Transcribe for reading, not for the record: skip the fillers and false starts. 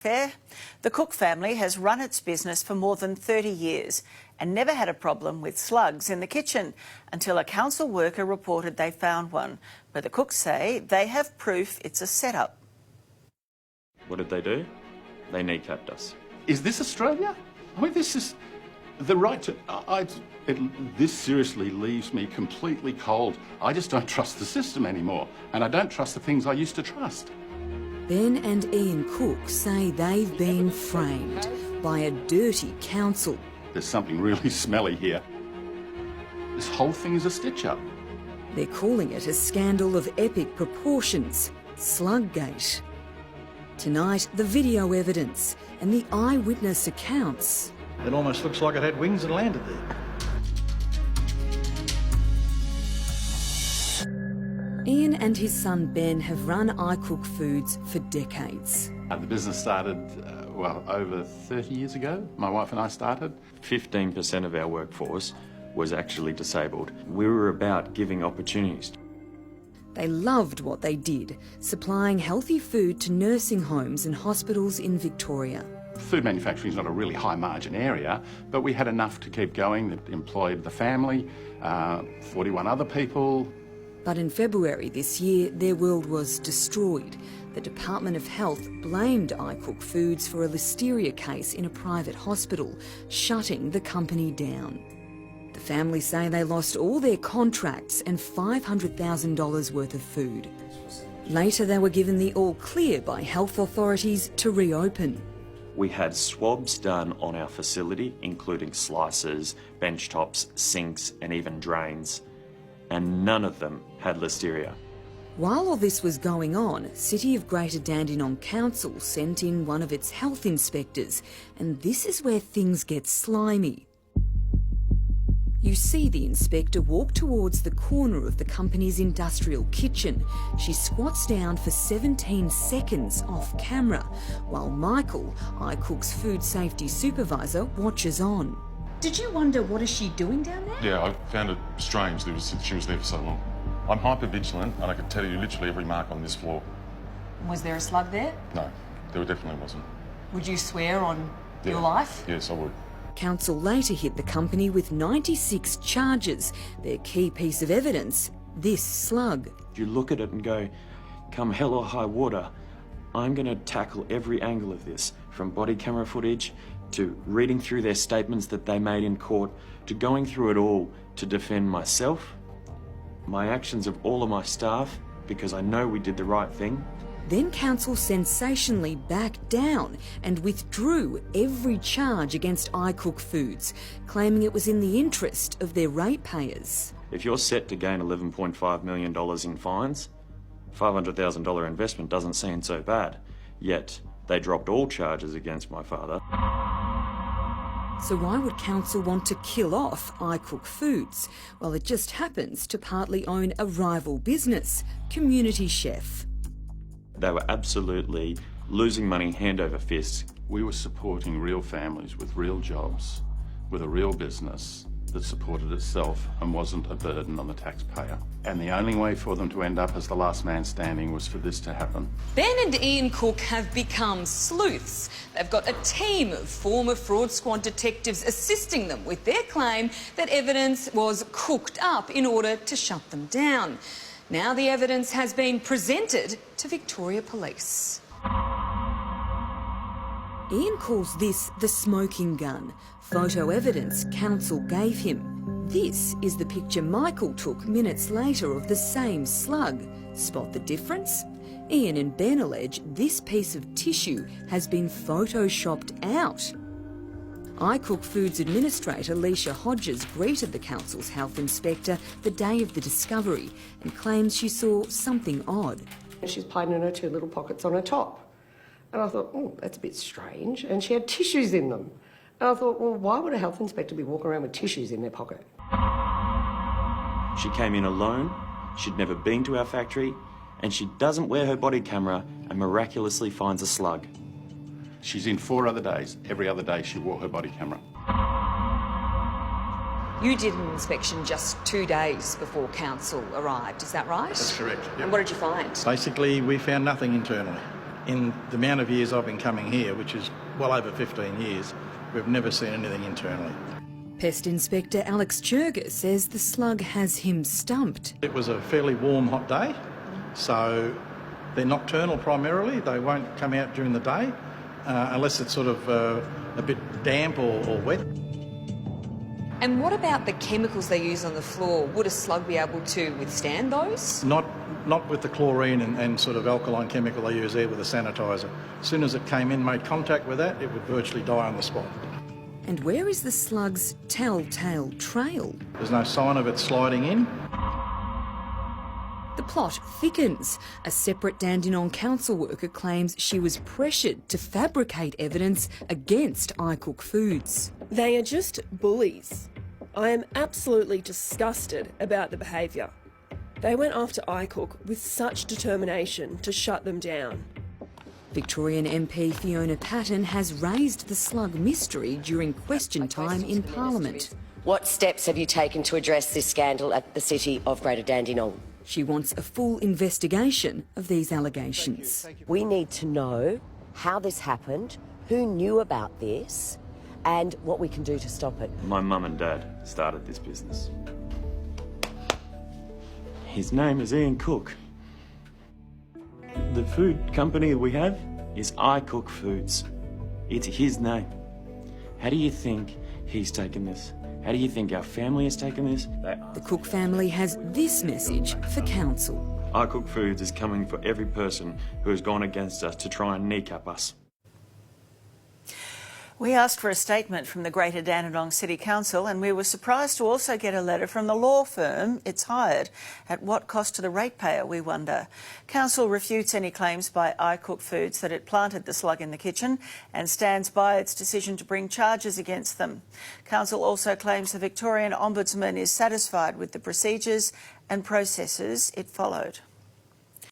fair? The Cook family has run its business for more than 30 years and never had a problem with slugs in the kitchen until a council worker reported they found one. But the Cooks say they have proof it's a setup. What did they do? They kneecapped us. Is this Australia? I mean, this is the right to... this seriously leaves me completely cold. I just don't trust the system anymore, and I don't trust the things I used to trust. Ben and Ian Cook say they've been framed by a dirty council. There's something really smelly here. This whole thing is a stitch-up. They're calling it a scandal of epic proportions, Sluggate. Tonight, the video evidence and the eyewitness accounts. It almost looks like it had wings and landed there. Ian and his son Ben have run iCook Foods for decades. The business started, over 30 years ago. My wife and I started. 15% of our workforce was actually disabled. We were about giving opportunities. They loved what they did, supplying healthy food to nursing homes and hospitals in Victoria. Food manufacturing is not a really high margin area, but we had enough to keep going. It employed the family, 41 other people. But in February this year, their world was destroyed. The Department of Health blamed iCook Foods for a listeria case in a private hospital, shutting the company down. The family say they lost all their contracts and $500,000 worth of food. Later, they were given the all clear by health authorities to reopen. We had swabs done on our facility, including slicers, bench tops, sinks and even drains, and none of them had listeria. While all this was going on, City of Greater Dandenong Council sent in one of its health inspectors, and this is where things get slimy. You see the inspector walk towards the corner of the company's industrial kitchen. She squats down for 17 seconds off camera, while Michael, iCook's food safety supervisor, watches on. Did you wonder what is she doing down there? Yeah, I found it strange that she was there for so long. I'm hyper-vigilant and I could tell you literally every mark on this floor. Was there a slug there? No, there definitely wasn't. Would you swear on your life? Yes, I would. Council later hit the company with 96 charges. Their key piece of evidence, this slug. You look at it and go, come hell or high water, I'm going to tackle every angle of this, from body camera footage to reading through their statements that they made in court, to going through it all to defend myself, my actions of all of my staff, because I know we did the right thing. Then Council sensationally backed down and withdrew every charge against iCook Foods, claiming it was in the interest of their ratepayers. If you're set to gain $11.5 million in fines, $500,000 investment doesn't seem so bad. Yet they dropped all charges against my father. So why would Council want to kill off iCook Foods? Well, it just happens to partly own a rival business, Community Chef. They were absolutely losing money hand over fist. We were supporting real families with real jobs, with a real business that supported itself and wasn't a burden on the taxpayer. And the only way for them to end up as the last man standing was for this to happen. Ben and Ian Cook have become sleuths. They've got a team of former fraud squad detectives assisting them with their claim that evidence was cooked up in order to shut them down. Now the evidence has been presented to Victoria Police. Ian calls this the smoking gun, photo evidence Council gave him. This is the picture Michael took minutes later of the same slug. Spot the difference? Ian and Ben allege this piece of tissue has been photoshopped out. iCook Foods Administrator Leisha Hodges greeted the Council's health inspector the day of the discovery and claims she saw something odd. She's playing in her two little pockets on her top. And I thought, oh, that's a bit strange. And she had tissues in them. And I thought, well, why would a health inspector be walking around with tissues in their pocket? She came in alone, she'd never been to our factory, and she doesn't wear her body camera and miraculously finds a slug. She's in 4 other days. Every other day she wore her body camera. You did an inspection just 2 days before Council arrived, is that right? That's correct. Yep. And what did you find? Basically, we found nothing internally. In the amount of years I've been coming here, which is well over 15 years, we've never seen anything internally. Pest Inspector Alex Churga says the slug has him stumped. It was a fairly warm, hot day, so they're nocturnal primarily. They won't come out during the day unless it's sort of a bit damp or wet. And what about the chemicals they use on the floor? Would a slug be able to withstand those? Not with the chlorine and sort of alkaline chemical they use there with the sanitiser. As soon as it came in, made contact with that, it would virtually die on the spot. And where is the slug's telltale trail? There's no sign of it sliding in. The plot thickens. A separate Dandenong council worker claims she was pressured to fabricate evidence against iCook Foods. They are just bullies. I am absolutely disgusted about the behaviour. They went after iCook with such determination to shut them down. Victorian MP Fiona Patton has raised the slug mystery during question time in Parliament. What steps have you taken to address this scandal at the City of Greater Dandenong? She wants a full investigation of these allegations. We need to know how this happened, who knew about this, and what we can do to stop it. My mum and dad started this business. His name is Ian Cook. The food company we have is iCook Foods. It's his name. How do you think he's taken this? How do you think our family has taken this? The Cook family has this message for council. iCook Foods is coming for every person who has gone against us to try and kneecap us. We asked for a statement from the Greater Dandenong City Council, and we were surprised to also get a letter from the law firm it's hired. At what cost to the ratepayer, we wonder. Council refutes any claims by iCook Foods that it planted the slug in the kitchen and stands by its decision to bring charges against them. Council also claims the Victorian Ombudsman is satisfied with the procedures and processes it followed.